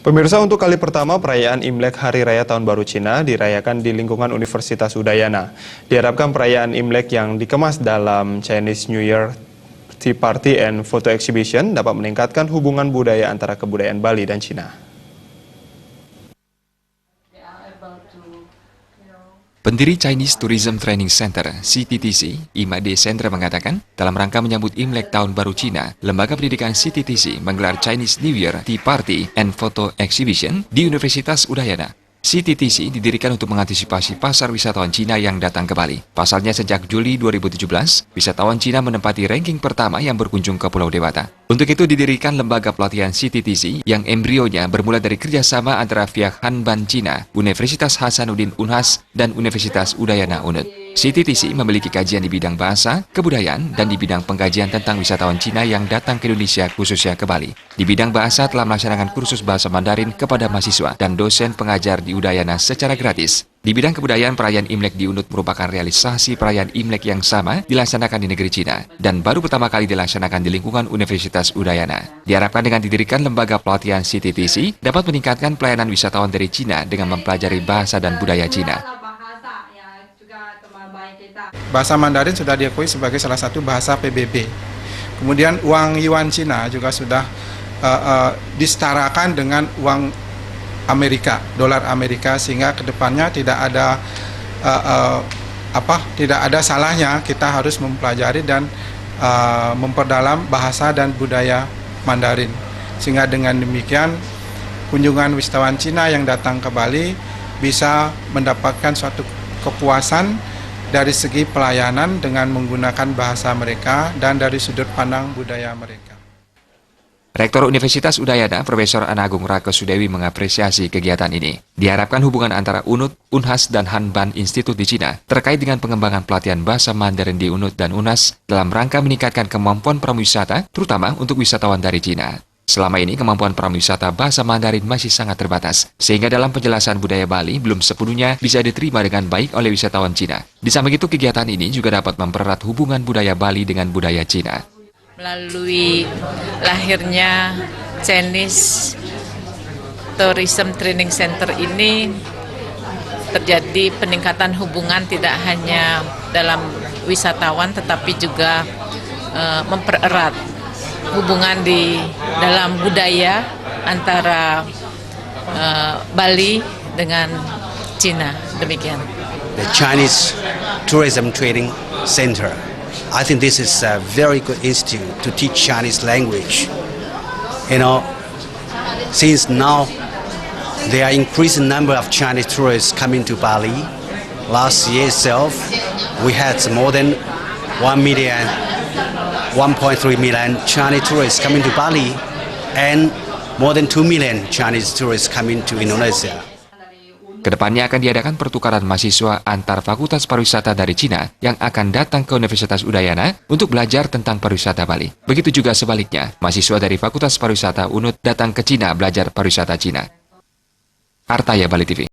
Pemirsa, untuk kali pertama perayaan Imlek Hari Raya Tahun Baru Cina dirayakan di lingkungan Universitas Udayana. Diharapkan perayaan Imlek yang dikemas dalam Chinese New Year Tea Party and Photo Exhibition dapat meningkatkan hubungan budaya antara kebudayaan Bali dan Cina. Pendiri Chinese Tourism Training Center, CTTC, Imade Sendra mengatakan, dalam rangka menyambut Imlek Tahun Baru Cina, Lembaga Pendidikan CTTC menggelar Chinese New Year Tea Party and Photo Exhibition di Universitas Udayana. CTTC didirikan untuk mengantisipasi pasar wisatawan Cina yang datang ke Bali. Pasalnya sejak Juli 2017, wisatawan Cina menempati ranking pertama yang berkunjung ke Pulau Dewata. Untuk itu didirikan lembaga pelatihan CTTC yang embrionya bermula dari kerjasama antara pihak Hanban Cina, Universitas Hasanuddin Unhas, dan Universitas Udayana Unut. CTTC memiliki kajian di bidang bahasa, kebudayaan, dan di bidang pengkajian tentang wisatawan Cina yang datang ke Indonesia, khususnya ke Bali. Di bidang bahasa telah melaksanakan kursus bahasa Mandarin kepada mahasiswa dan dosen pengajar di Udayana secara gratis. Di bidang kebudayaan, perayaan Imlek di Unut merupakan realisasi perayaan Imlek yang sama dilaksanakan di negeri Cina dan baru pertama kali dilaksanakan di lingkungan Universitas Udayana. Diharapkan dengan didirikan lembaga pelatihan CTTC dapat meningkatkan pelayanan wisatawan dari Cina dengan mempelajari bahasa dan budaya Cina. Bahasa Mandarin sudah diakui sebagai salah satu bahasa PBB. Kemudian uang Yuan Cina juga sudah disetarakan dengan uang Amerika, dolar Amerika, sehingga kedepannya tidak ada salahnya kita harus mempelajari dan memperdalam bahasa dan budaya Mandarin. Sehingga dengan demikian kunjungan wisatawan Cina yang datang ke Bali bisa mendapatkan suatu kepuasan dari segi pelayanan dengan menggunakan bahasa mereka dan dari sudut pandang budaya mereka. Rektor Universitas Udayana, Profesor Anagung Rakosudewi mengapresiasi kegiatan ini. Diharapkan hubungan antara Unut, Unhas, dan Hanban Institut di Cina terkait dengan pengembangan pelatihan bahasa Mandarin di Unut dan Unhas dalam rangka meningkatkan kemampuan pramuwisata, terutama untuk wisatawan dari Cina. Selama ini kemampuan pramuwisata bahasa Mandarin masih sangat terbatas, sehingga dalam penjelasan budaya Bali belum sepenuhnya bisa diterima dengan baik oleh wisatawan Cina. Di samping itu, kegiatan ini juga dapat mempererat hubungan budaya Bali dengan budaya Cina. Melalui lahirnya Chinese Tourism Training Center ini terjadi peningkatan hubungan tidak hanya dalam wisatawan tetapi juga mempererat hubungan di dalam budaya antara Bali dengan Cina. Demikian. The Chinese Tourism Training Center. I think this is a very good institute to teach Chinese language. Since now there are increasing number of Chinese tourists coming to Bali. Last year itself, we had more than 1.3 million Chinese tourists coming to Bali and more than 2 million Chinese tourists coming to Indonesia. Kedepannya akan diadakan pertukaran mahasiswa antar Fakultas Pariwisata dari Cina yang akan datang ke Universitas Udayana untuk belajar tentang pariwisata Bali. Begitu juga sebaliknya, mahasiswa dari Fakultas Pariwisata Unut datang ke Cina belajar pariwisata Cina. Artaya Bali TV.